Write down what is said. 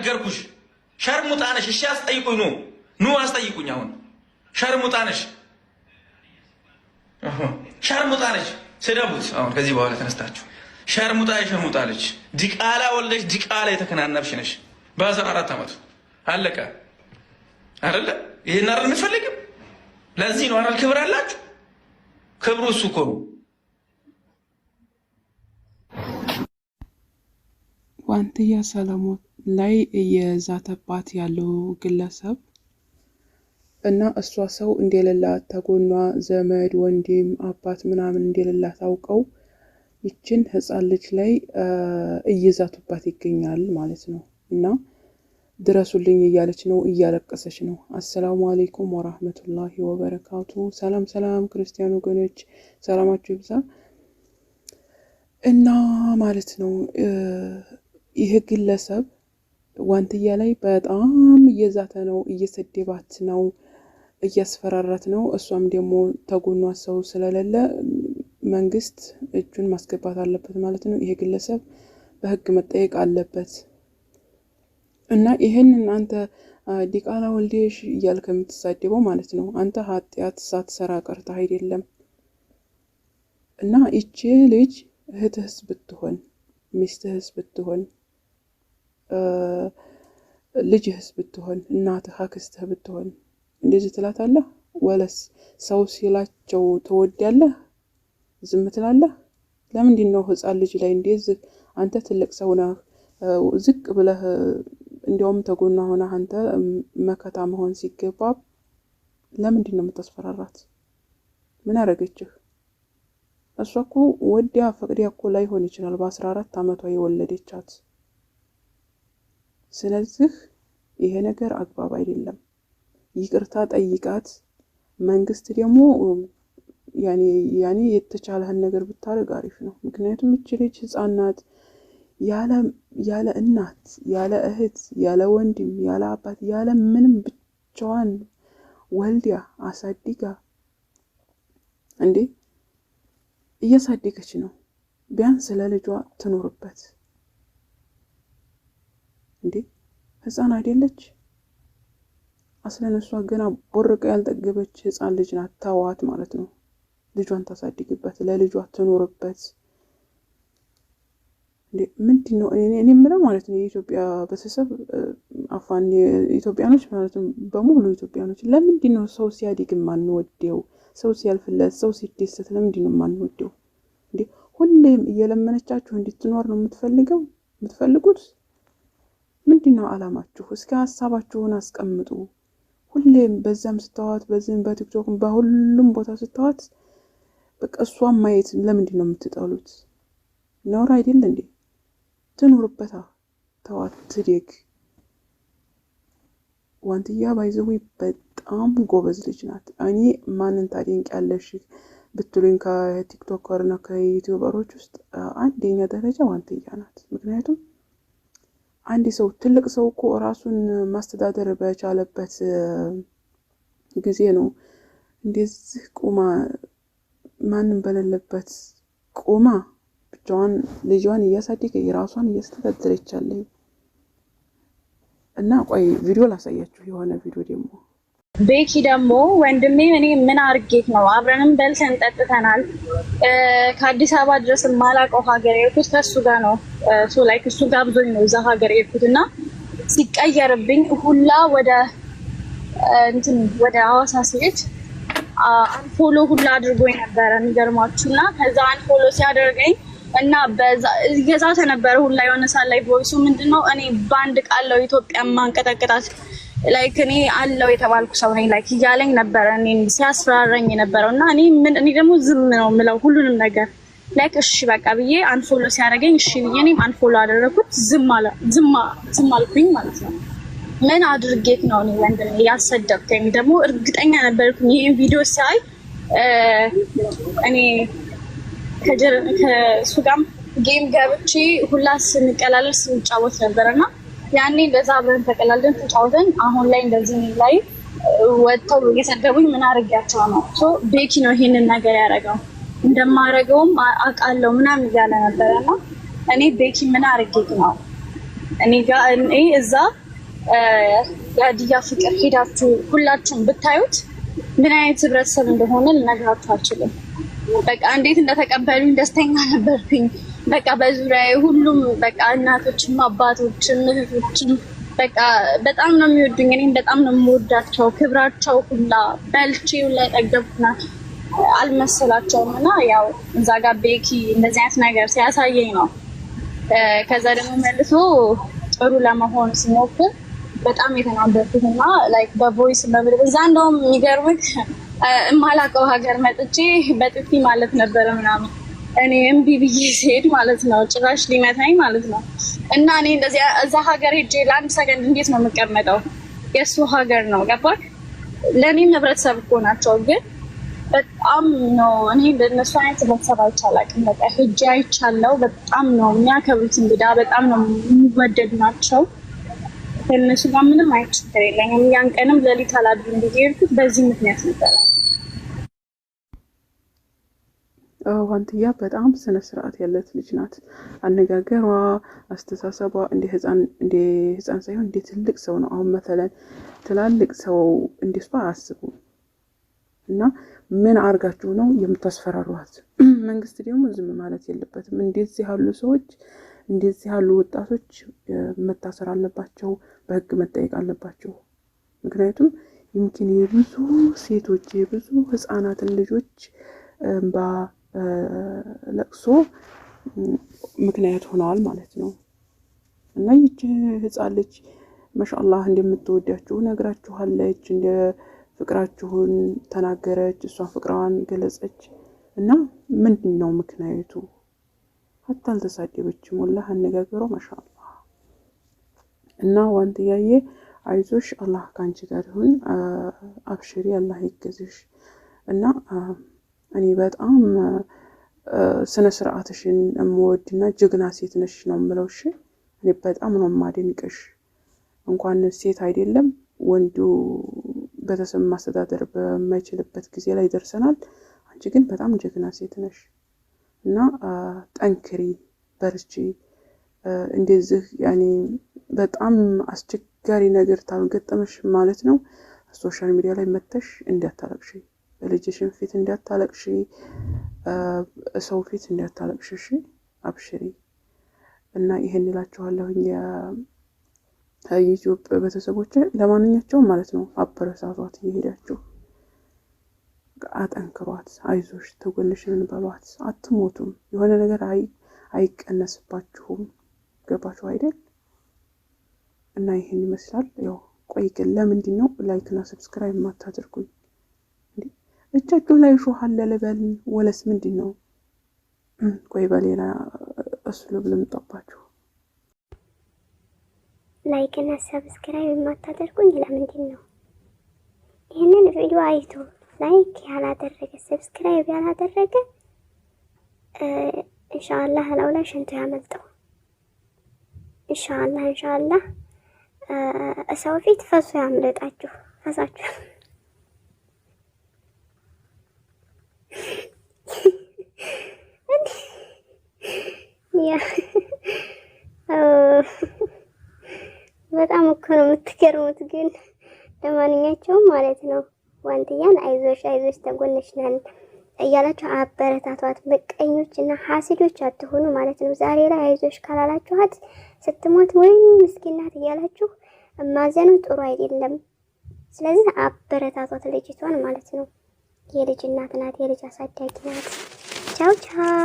ነገርኩሽ ሸርሙጣነሽ እሺ አስጠይቁኝ ኑ አስጠይቁኝ አሁን ሸርሙጣነሽ ሸርሙጣነሽ ስደቡት አሁን ከዚህ በኋላ ተነስታችሁ ሸርሙጣለች ዲቃላ ወልደሽ ዲቃላ የተከናነብሽ ነሽ በ14 አመቱ አለቀ አይደለ ይሄን አይደል የምትፈልጊው ለዚህ ነው አይደል ክብር አላችሁ ክብሩ እሱ እኮ ነው ዋንትያ ሰለሞን ላይ የዛተባት ያለው ግለሰብ እና እሷ ሰው እንደሌላት ተጎኗ ዘመድ ወንድም አባት ምናምን እንደሌላት አውቀው ይችን ህፃን ልጅ ላይ እየዛቱባት ይገኛል ማለት ነው እና ድረሱልኝ እያለች ነው እያለቀሰች ነው አሰላሙ አለይኩም ወራህመቱላሂ ወበረካቱ ሰላም ክርስቲያኑ ወገኖች ሰላማችሁ ይብዛ እና ማለት ነው ይሄ ግለሰብ ዋንትያ ላይ በጣም እየዛተ ነው እየሰደባት ነው እያስፈራራት ነው እሷም ደግሞ ተጎኗ ሰው ስለሌለ መንግስት እጁን ማስገባት አለበት ማለት ነው ይሄ ግለሰብ በህግ መጠየቅ አለበት እና ይሄንን አንተ ዲቃላ ወልዴሽ እያልከ የምትሳደበው ማለት ነው አንተ ኃጢአት ሳትሰራ ቀርታ አይደለም እና እቺ ልጅ እህትህስ ብትሆን ሚስትህስ ብትሆን ልጅህስ ብትሆን እናትህ አክስትህ ብትሆን እንደዚህ ትላታለህ ወለስ ሰው ሲላቸው ተወዳለህ ዝም ትላለህ ለምንድን ነው ህፃን ልጅ ላይ እንደዚህ አንተ ትልቅ ሰው ነህ ዝቅ ብለህ እንዲያውም ተጎና ሆነ አንተ መከታ መሆን ሲገባ ለምንድን ነው የምታስፈራራት ምን አረጋችሁ እሷ እኮ ወዲያ ፈቅዲያ እኮ ላይ ሆን ይችላል በ14 አመቷ የወለደቻት ስለዚህ ይሄ ነገር አግባብ አይደለም ይቅርታ ጠይቃት መንግስት ደግሞ ያኔ የተቻለህን ነገር ብታረግ አሪፍ ነው ምክንያቱም እቺ ልጅ ህፃን ናት ያለ እናት ያለ እህት ያለ ወንድም ያለ አባት ያለ ምንም ብቻዋን ወልዲያ አሳድጋ እንዴ እያሳደገች ነው ቢያንስ ለልጇ ትኖርበት እንዴ ህፃን አይደለች አስለነሷ ገና ቦርቀ ያልጠገበች ህፃን ልጅ ናት ታዋት ማለት ነው ልጇን ታሳድግበት ለልጇ ትኖርበት እንዴ ምንድነው እኔ ምንም ማለት ነው የኢትዮጵያ በተሰብ አፋን ኢትዮጵያኖች ማለት ነው በሙሉ ኢትዮጵያኖች ለምንድነው ሰው ሲያድግ ማንወደው ሰው ሲያልፍለት ሰው ሲደሰት ለምንድነው ማንወደው እንዴ ሁሌም እየለመነቻችሁ እንድትኖር ነው የምትፈልጉት ምንድነው አላማችሁ እስከ ሐሳባችሁን አስቀምጡ ሁሌም በዛም ስተዋት በዚህም በቲክቶክ በሁሉም ቦታ ስተዋት በቃ እሷን ማየት ለምንድነው የምትጠሉት ነውር አይደል እንዴ ትኖርበታ ተዋት ትደግ ዋንትያ ባይዘው በጣም ጎበዝ ልጅ ናት እኔ ማንን ታደንቂያለሽ ብትሉኝ ከቲክቶከርና ከዩቲዩበሮች ውስጥ አንደኛ ደረጃ ዋንትያ ናት ምክንያቱም አንድ ሰው ትልቅ ሰው እኮ ራሱን ማስተዳደር በቻለበት ጊዜ ነው እንደዚህ ቆማ ማንም በሌለበት ቆማ ብቻዋን ልጇን እያሳደገ የራሷን እያስተዳደረች አለ እና ቆይ ቪዲዮ ላሳያችሁ የሆነ ቪዲዮ ደግሞ ቤኪ ደግሞ ወንድሜ እኔ ምን አርጌት ነው አብረንም በልተን ጠጥተናል ከአዲስ አበባ ድረስ ማላቀው ሀገር የሄድኩት ከሱ ጋር ነው ሶ ላይክ እሱ ጋብዞኝ ነው እዛ ሀገር የሄድኩትና ሲቀየርብኝ ሁላ ወደ ሐዋሳ ሲሄድ አንፎሎ ሁላ አድርጎኝ ነበር የሚገርማችሁና ከዛ አንፎሎ ሲያደርገኝ እና በዛ የዛተ ነበር ሁላ የሆነ ሳል ላይ ቮይሱ ምንድነው እኔ ባንድ ቃለው ኢትዮጵያ ማንቀጠቅጣት ላይክ እኔ አለው የተባልኩ ሰው ነኝ ላይክ ይያለኝ ነበር እኔ ሲያስፈራራኝ ነበርና እኔ ደግሞ ዝም ነው ምለው ሁሉንም ነገር ላይክ እሺ በቃ ብዬ አንፎሎ ሲያደርገኝ እሺ እኔም አንፎሎ አደረኩት ዝም አልኩኝ ማለት ነው ምን አድርጌት ነው እኔ ወንድሜ ያሰደብከኝ ደግሞ እርግጠኛ ነበርኩኝ ይሄን ቪዲዮ ሳይ እኔ ከሱ ጋር ጌም ገብቼ ሁላስ እንቀላለስ እንጫወት ነበርና ያኔ እንደዛ አብረን ተቀላልደን ተጫውተን አሁን ላይ እንደዚህ ላይ ወጥተው እየሰደቡኝ ምን አርጋቸው ነው ሶ ቤኪ ነው ይሄንን ነገር ያደረገው እንደማረገውም አቃለው ምናምን እያለ ነበርና እኔ ቤኪ ምን አርጌት ነው እኔ እዛ የሀዲያ ፍቅር ሄዳችሁ ሁላችሁም ብታዩት ምን አይነት ህብረተሰብ እንደሆነ ልነግራችሁ አልችልም። በቃ እንዴት እንደተቀበሉኝ ደስተኛ ነበርኩኝ። በቃ በዙሪያዬ ሁሉም በቃ እናቶችም አባቶችም እህቶችም በቃ በጣም ነው የሚወዱኝ። እኔም በጣም ነው የምወዳቸው። ክብራቸው ሁላ በልቼ ሁላ ጠገብኩና አልመሰላቸውም። እና ያው እዛ ጋር ቤኪ እንደዚህ አይነት ነገር ሲያሳየኝ ነው። ከዛ ደግሞ መልሶ ጥሩ ለመሆን ሲሞክር በጣም የተናበርኩት እና ላይክ በቮይስ በምድር እዛ እንደውም የሚገርምህ የማላውቀው ሀገር መጥቼ በጥፊ ማለት ነበረ ምናምን እኔ እምቢ ብዬ ስሄድ ማለት ነው ጭራሽ ሊመታኝ ማለት ነው። እና እኔ እንደዚህ እዛ ሀገር ሄጄ ለአንድ ሰከንድ እንዴት ነው የምቀመጠው? የእሱ ሀገር ነው ገባክ? ለእኔም ህብረተሰብ እኮ ናቸው፣ ግን በጣም ነው እኔ እንደነሱ አይነት ህብረተሰብ አይቻላቅም። በቃ ሄጄ አይቻለው። በጣም ነው የሚያከብሩት እንግዳ፣ በጣም ነው የሚወደዱ ናቸው። ከእነሱ ጋር ምንም አይነት ችግር የለኝም። ያን ቀንም ሌሊት አላድርም ብዬ ሄድኩት በዚህ ምክንያት ነበረ። ዋንትያ በጣም ስነ ስርዓት ያለት ልጅ ናት። አነጋገሯ፣ አስተሳሰቧ እንደ ህፃን ሳይሆን እንደ ትልቅ ሰው ነው። አሁን መተለን ትላልቅ ሰው እንደሷ አያስቡም። እና ምን አርጋችሁ ነው የምታስፈራሯት? መንግስት ደግሞ ዝም ማለት የለበትም። እንደዚህ ያሉ ሰዎች እንደዚህ ያሉ ወጣቶች መታሰር አለባቸው፣ በህግ መጠየቅ አለባቸው። ምክንያቱም ይምኪን የብዙ ሴቶች የብዙ ህፃናትን ልጆች ለቅሶ ምክንያት ሆነዋል ማለት ነው። እና ይህች ህፃን ልጅ ማሻአላህ እንደምትወዳችሁ ነግራችኋለች። እንደ ፍቅራችሁን ተናገረች፣ እሷ ፍቅራዋን ገለጸች። እና ምንድነው ምክንያቱ? ሀታ አልተሳደበችም። ወላሂ አነጋገሯ ማሻአላህ። እና ዋንትያዬ አይዞሽ፣ አላህ ካንቺ ጋር ይሁን፣ አብሽሪ፣ አላህ ይገዝሽ። እና እኔ በጣም ስነ ስርዓትሽን የምወድና ጀግና ሴት ነሽ ነው የምለው። እሺ እኔ በጣም ነው የማደንቅሽ። እንኳን ሴት አይደለም ወንዱ ቤተሰብ ማስተዳደር በማይችልበት ጊዜ ላይ ደርሰናል። አንቺ ግን በጣም ጀግና ሴት ነሽ እና ጠንክሪ፣ በርቺ። እንደዚህ ያኔ በጣም አስቸጋሪ ነገር ታልገጠመሽ ማለት ነው ሶሻል ሚዲያ ላይ መተሽ እንዳታለቅሺ፣ ልጅሽን ፊት እንዳታለቅሺ፣ ሰው ፊት እንዳታለቅሺ። እሺ አብሽሪ። እና ይሄን እላችኋለሁኝ የዩቲዩብ ቤተሰቦች። ለማንኛቸውም ማለት ነው አበረታቷት፣ እየሄዳችሁ አጠንክሯት፣ አይዞሽ፣ ተጎንሽን በሏት። አትሞቱም፣ የሆነ ነገር አይቀነስባችሁም። ገባችሁ አይደል? እና ይሄን ይመስላል። ያው ቆይ ግን ለምንድን ነው ላይክ እና ሰብስክራይብ ማታደርጉኝ? እጃችሁ ላይ ሾህ አለ ልበል ወለስ ምንድን ነው? ቆይ በሌላ እስሉብ ልምጣባችሁ። ላይክ እና ሰብስክራይብ የማታደርጉኝ ለምንድን ነው? ይህንን ቪዲዮ አይቶ ላይክ ያላደረገ ሰብስክራይብ ያላደረገ ኢንሻአላህ ለውላ ሽንቱ ያመልጠው። ኢንሻአላህ ሰው ፊት ፈሱ ያምለጣችሁ፣ ፈሳችሁ በጣም እኮ ነው የምትገርሙት። ግን ለማንኛቸውም ማለት ነው ዋንትያን አይዞሽ ተጎንሽ ነን እያላችሁ አበረታቷት። ምቀኞች እና ሐሲዶች አትሆኑ ማለት ነው። ዛሬ ላይ አይዞሽ ካላላችኋት ስትሞት ወይ ምስኪናት እያላችሁ ማዘኑ ጥሩ አይደለም። ስለዚህ አበረታቷት ልጅቷን ማለት ነው። የልጅ እናት ናት፣ የልጅ አሳዳጊ ናት። ቻው ቻው።